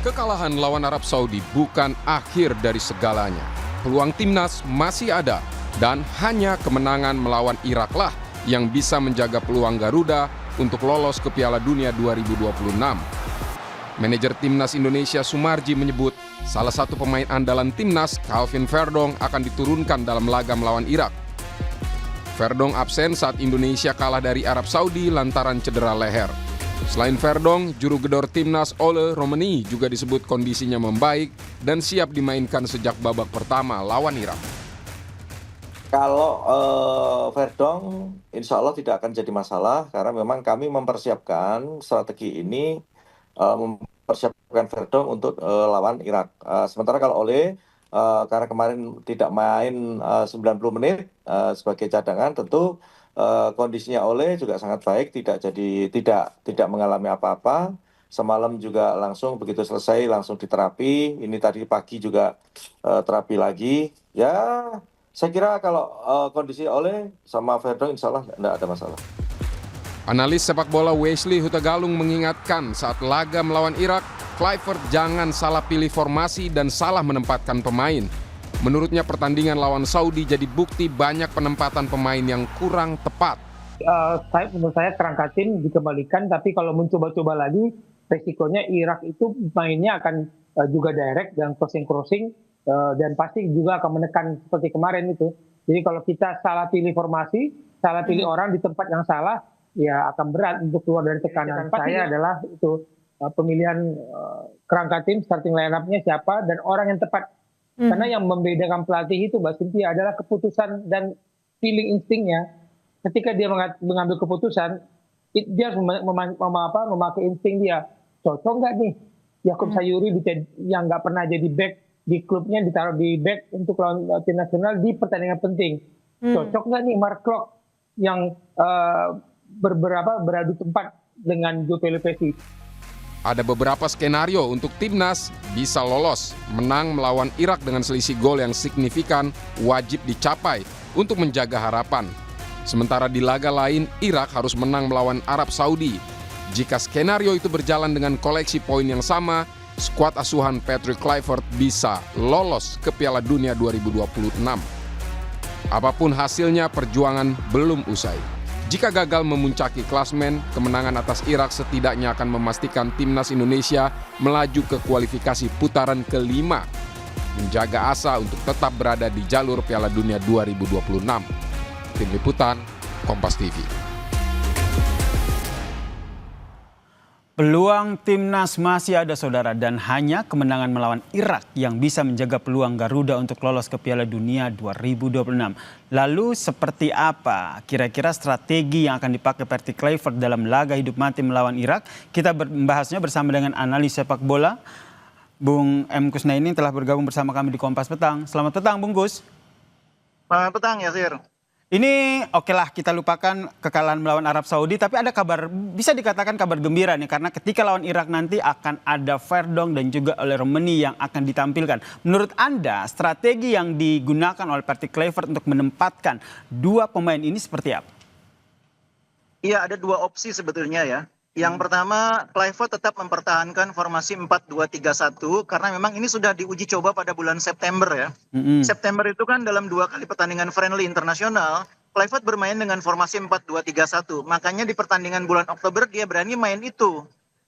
Kekalahan lawan Arab Saudi bukan akhir dari segalanya. Peluang timnas masih ada dan hanya kemenangan melawan Iraklah yang bisa menjaga peluang Garuda untuk lolos ke Piala Dunia 2026. Manajer timnas Indonesia Sumarji menyebut salah satu pemain andalan timnas, Calvin Verdong, akan diturunkan dalam laga melawan Irak. Verdong absen saat Indonesia kalah dari Arab Saudi lantaran cedera leher. Selain Verdong, juru gedor timnas Ole Romani juga disebut kondisinya membaik dan siap dimainkan sejak babak pertama lawan Irak. Kalau Verdong insya Allah tidak akan jadi masalah karena memang kami mempersiapkan strategi ini, mempersiapkan Verdong untuk lawan Irak. Sementara kalau Ole karena kemarin tidak main 90 menit sebagai cadangan, tentu kondisinya Ole juga sangat baik, tidak mengalami apa-apa. Semalam juga langsung begitu selesai langsung diterapi. Ini tadi pagi juga terapi lagi. Ya, saya kira kalau kondisi Ole sama Verdong insya Allah tidak ada masalah. Analis sepak bola Wesley Hutagalung mengingatkan saat laga melawan Irak, Kluivert jangan salah pilih formasi dan salah menempatkan pemain. Menurutnya pertandingan lawan Saudi jadi bukti banyak penempatan pemain yang kurang tepat. Menurut saya kerangka tim dikembalikan, tapi kalau mencoba-coba lagi, resikonya Irak itu mainnya akan juga direct dan crossing dan pasti juga akan menekan seperti kemarin itu. Jadi kalau kita salah pilih formasi, salah pilih orang di tempat yang salah, ya akan berat untuk keluar dari tekanan. Saya adalah itu pemilihan kerangka tim, starting line-up-nya siapa dan orang yang tepat. Karena yang membedakan pelatih itu, Mbak Cynthia, adalah keputusan dan feeling instingnya. Ketika dia mengambil keputusan, dia harus memakai insting dia. Cocok nggak nih Yakub Sayuri yang nggak pernah jadi back di klubnya ditaruh di back untuk lawan tim nasional di pertandingan penting. Cocok nggak nih Mark Klok yang beradu tempat dengan Joe Pelopessi. Ada beberapa skenario untuk timnas bisa lolos. Menang melawan Irak dengan selisih gol yang signifikan wajib dicapai untuk menjaga harapan. Sementara di laga lain, Irak harus menang melawan Arab Saudi. Jika skenario itu berjalan dengan koleksi poin yang sama, skuad asuhan Patrick Kluivert bisa lolos ke Piala Dunia 2026. Apapun hasilnya, perjuangan belum usai. Jika gagal memuncaki klasmen, kemenangan atas Irak setidaknya akan memastikan timnas Indonesia melaju ke kualifikasi putaran kelima, menjaga asa untuk tetap berada di jalur Piala Dunia 2026. Tim Liputan, Kompas TV. Peluang timnas masih ada, saudara, dan hanya kemenangan melawan Irak yang bisa menjaga peluang Garuda untuk lolos ke Piala Dunia 2026. Lalu seperti apa kira-kira strategi yang akan dipakai Patrick Kluivert dalam laga hidup mati melawan Irak? Kita membahasnya bersama dengan analis sepak bola, Bung M. Kusnaini telah bergabung bersama kami di Kompas Petang. Selamat petang, Bung Gus. Selamat petang, Yasir. Ini okelah kita lupakan kekalahan melawan Arab Saudi, tapi ada kabar, bisa dikatakan kabar gembira nih, karena ketika lawan Irak nanti akan ada Verdong dan juga Ole Romani yang akan ditampilkan. Menurut Anda, strategi yang digunakan oleh Patrick Kluivert untuk menempatkan dua pemain ini seperti apa? Iya, ada dua opsi sebetulnya ya. Yang pertama, Kluivert tetap mempertahankan formasi 4-2-3-1 karena memang ini sudah diuji coba pada bulan September ya. September itu kan dalam 2 kali pertandingan friendly internasional, Kluivert bermain dengan formasi 4-2-3-1. Makanya di pertandingan bulan Oktober dia berani main itu.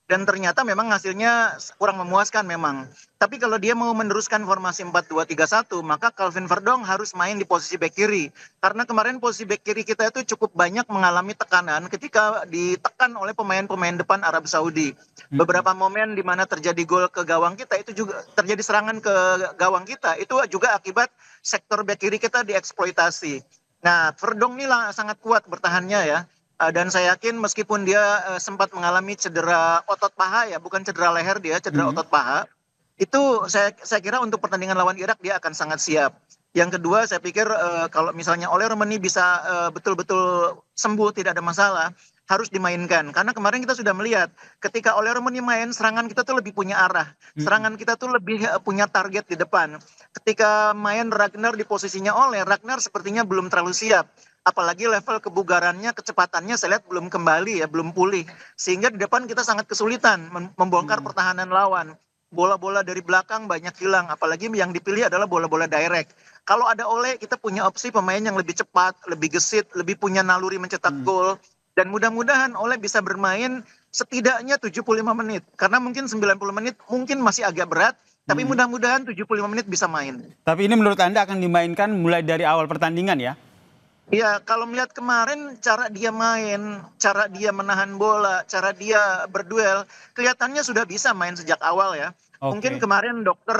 Dan ternyata memang hasilnya kurang memuaskan memang. Tapi kalau dia mau meneruskan formasi 4-2-3-1, maka Calvin Verdong harus main di posisi bek kiri. Karena kemarin posisi bek kiri kita itu cukup banyak mengalami tekanan ketika ditekan oleh pemain-pemain depan Arab Saudi. Beberapa momen di mana terjadi gol ke gawang kita, itu juga terjadi serangan ke gawang kita, itu juga akibat sektor bek kiri kita dieksploitasi. Nah, Verdong ini sangat kuat bertahannya ya. Dan saya yakin meskipun dia sempat mengalami cedera otot paha ya, bukan cedera leher, dia cedera otot paha, itu saya kira untuk pertandingan lawan Irak dia akan sangat siap. Yang kedua, saya pikir kalau misalnya Ole Romani bisa betul-betul sembuh, tidak ada masalah, harus dimainkan. Karena kemarin kita sudah melihat ketika Ole Romani main, serangan kita tuh lebih punya arah, serangan kita tuh lebih punya target di depan. Ketika main Ragnar di posisinya Ole, Ragnar sepertinya belum terlalu siap. Apalagi level kebugarannya, kecepatannya saya lihat belum kembali ya, belum pulih. Sehingga di depan kita sangat kesulitan membongkar pertahanan lawan. bola-bola dari belakang banyak hilang, apalagi yang dipilih adalah bola-bola direct. Kalau ada Ole, kita punya opsi pemain yang lebih cepat, lebih gesit, lebih punya naluri mencetak gol. Dan mudah-mudahan Ole bisa bermain setidaknya 75 menit. Karena mungkin 90 menit mungkin masih agak berat, tapi mudah-mudahan 75 menit bisa main. Tapi ini menurut Anda akan dimainkan mulai dari awal pertandingan ya? Ya, kalau melihat kemarin cara dia main, cara dia menahan bola, cara dia berduel, kelihatannya sudah bisa main sejak awal ya. Mungkin Oke. kemarin dokter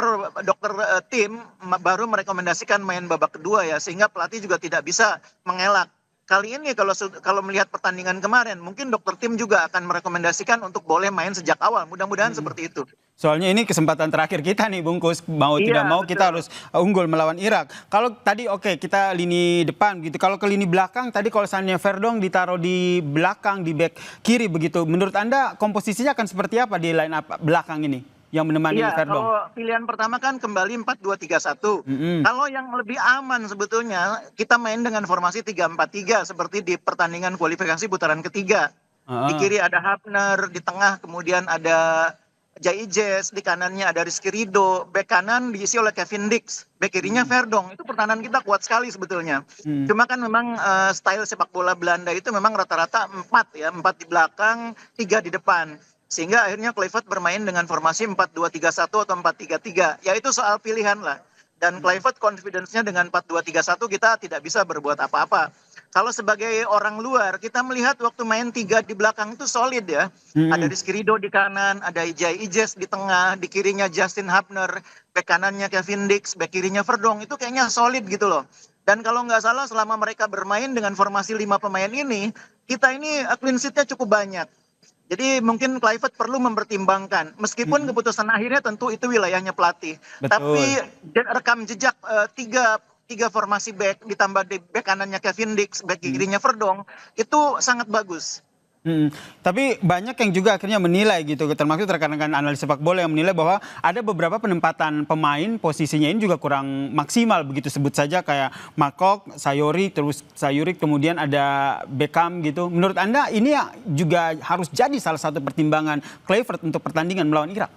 tim baru merekomendasikan main babak kedua ya, sehingga pelatih juga tidak bisa mengelak. Kali ini kalau melihat pertandingan kemarin, mungkin dokter tim juga akan merekomendasikan untuk boleh main sejak awal. Mudah-mudahan seperti itu. Soalnya ini kesempatan terakhir kita nih Bungkus, mau tidak Iya, mau kita betul. harus unggul melawan Irak. Kalau tadi oke, kita lini depan gitu, kalau ke lini belakang tadi kalau misalnya Verdong ditaruh di belakang di back kiri begitu, menurut Anda komposisinya akan seperti apa di line up belakang ini yang menemani Iya, Verdong? kalau pilihan pertama kan kembali 4-2-3-1. Mm-mm. Kalau yang lebih aman sebetulnya kita main dengan formasi 3-4-3 seperti di pertandingan kualifikasi putaran ketiga. Di Heeh. kiri ada Hafner, di tengah kemudian ada Jai Ijes, di kanannya ada Rizky Ridho, bek kanan diisi oleh Kevin Dix, bek kirinya Verdong. Itu pertahanan kita kuat sekali sebetulnya. Hmm. Cuma kan memang style sepak bola Belanda itu memang rata-rata 4 di belakang, 3 di depan. Sehingga akhirnya Kluivert bermain dengan formasi 4-2-3-1 atau 4-3-3. Ya itu soal pilihan lah. Dan Kluivert confidence-nya dengan 4-2-3-1 kita tidak bisa berbuat apa-apa. Kalau sebagai orang luar, kita melihat waktu main 3 di belakang itu solid ya. Ada Rizky Ridho di kanan, ada Jai Ijes di tengah, di kirinya Justin Hapner, bek kanannya Kevin Dix, bek kirinya Verdong. Itu kayaknya solid gitu loh. Dan kalau nggak salah selama mereka bermain dengan formasi 5 pemain ini, kita ini clean sheet-nya cukup banyak. Jadi mungkin Kluivert perlu mempertimbangkan, meskipun keputusan akhirnya tentu itu wilayahnya pelatih. Betul. Tapi rekam jejak tiga formasi back ditambah di back kanannya Kevin Dix, back kirinya Verdong, itu sangat bagus. Tapi banyak yang juga akhirnya menilai gitu, termasuk rekan-rekan analis sepak bola yang menilai bahwa ada beberapa penempatan pemain posisinya ini juga kurang maksimal begitu, sebut saja kayak Makok, Sayuri, kemudian ada Beckham gitu. Menurut Anda ini juga harus jadi salah satu pertimbangan Kluivert untuk pertandingan melawan Irak?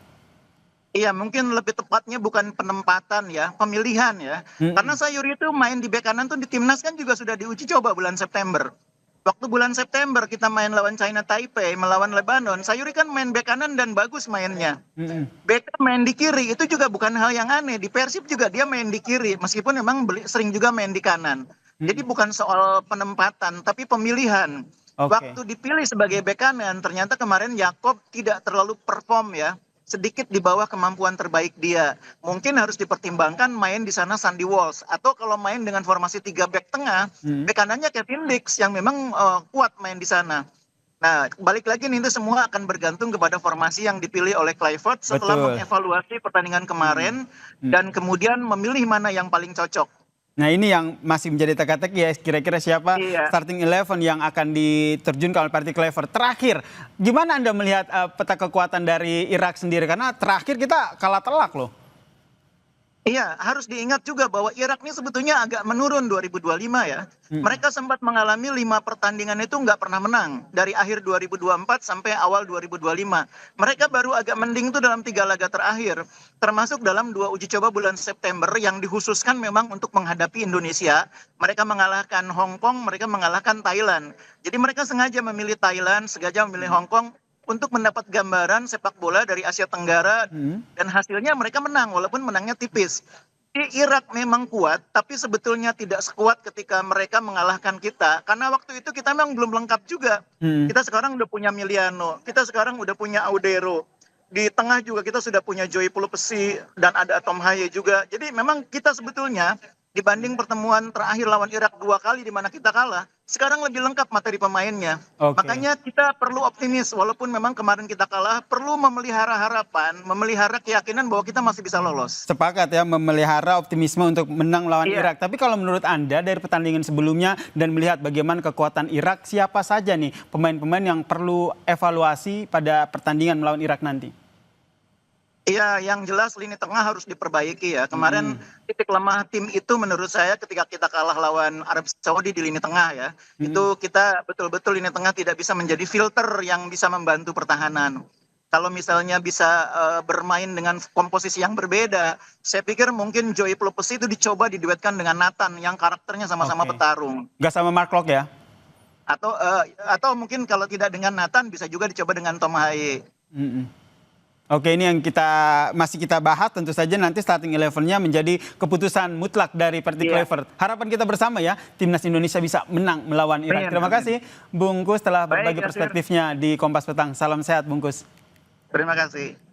Iya, mungkin lebih tepatnya bukan penempatan ya, pemilihan ya. Karena Sayuri itu main di bek kanan tuh di timnas kan juga sudah diuji coba bulan September. Waktu bulan September kita main lawan China Taipei, melawan Lebanon, Sayuri kan main bek kanan dan bagus mainnya. Beckham main di kiri, itu juga bukan hal yang aneh. Di Persib juga dia main di kiri, meskipun memang sering juga main di kanan. Jadi bukan soal penempatan, tapi pemilihan. Oke. Waktu dipilih sebagai bek kanan, ternyata kemarin Yakob tidak terlalu perform ya. Sedikit di bawah kemampuan terbaik dia. Mungkin harus dipertimbangkan main di sana Sandy Walsh. Atau kalau main dengan formasi 3 back tengah, back kanannya Kevin Dix yang memang kuat main di sana. Nah, balik lagi nih, itu semua akan bergantung kepada formasi yang dipilih oleh Kluivert setelah Betul. mengevaluasi pertandingan kemarin dan kemudian memilih mana yang paling cocok. Nah ini yang masih menjadi teka-teki ya, kira-kira siapa Iya. starting 11 yang akan diterjunkan oleh pelatih Kluivert. Terakhir, gimana Anda melihat peta kekuatan dari Irak sendiri? Karena terakhir kita kalah telak loh. Iya, harus diingat juga bahwa Irak ini sebetulnya agak menurun 2025 ya. Mereka sempat mengalami 5 pertandingan itu nggak pernah menang. Dari akhir 2024 sampai awal 2025. Mereka baru agak mending tuh dalam 3 laga terakhir. Termasuk dalam 2 uji coba bulan September yang dikhususkan memang untuk menghadapi Indonesia. Mereka mengalahkan Hong Kong, mereka mengalahkan Thailand. Jadi mereka sengaja memilih Thailand, sengaja memilih Hong Kong untuk mendapat gambaran sepak bola dari Asia Tenggara dan hasilnya mereka menang walaupun menangnya tipis. Di Irak memang kuat, tapi sebetulnya tidak sekuat ketika mereka mengalahkan kita. Karena waktu itu kita memang belum lengkap juga. Kita sekarang udah punya Miliano, kita sekarang udah punya Audero. Di tengah juga kita sudah punya Joy Pulpesi dan ada Tom Haye juga. Jadi memang kita sebetulnya dibanding pertemuan terakhir lawan Irak 2 kali di mana kita kalah, sekarang lebih lengkap materi pemainnya. Oke. Makanya kita perlu optimis, walaupun memang kemarin kita kalah, perlu memelihara harapan, memelihara keyakinan bahwa kita masih bisa lolos. Sepakat ya, memelihara optimisme untuk menang melawan Iya. Irak. Tapi kalau menurut Anda dari pertandingan sebelumnya dan melihat bagaimana kekuatan Irak, siapa saja nih pemain-pemain yang perlu evaluasi pada pertandingan melawan Irak nanti? Iya, yang jelas lini tengah harus diperbaiki ya. Kemarin titik lemah tim itu menurut saya ketika kita kalah lawan Arab Saudi di lini tengah ya. Itu kita betul-betul lini tengah tidak bisa menjadi filter yang bisa membantu pertahanan. kalau misalnya bisa bermain dengan komposisi yang berbeda, saya pikir mungkin Joey Plupesi itu dicoba diduetkan dengan Nathan yang karakternya sama-sama petarung. Nggak sama Mark Locke ya? Atau mungkin kalau tidak dengan Nathan bisa juga dicoba dengan Tom Haye. Oke, ini yang masih kita bahas, tentu saja nanti starting 11-nya menjadi keputusan mutlak dari Patrick Kluivert. Harapan kita bersama ya, timnas Indonesia bisa menang melawan Irak. Terima kasih Bungkus telah berbagi perspektifnya di Kompas Petang. Salam sehat Bungkus. Terima kasih.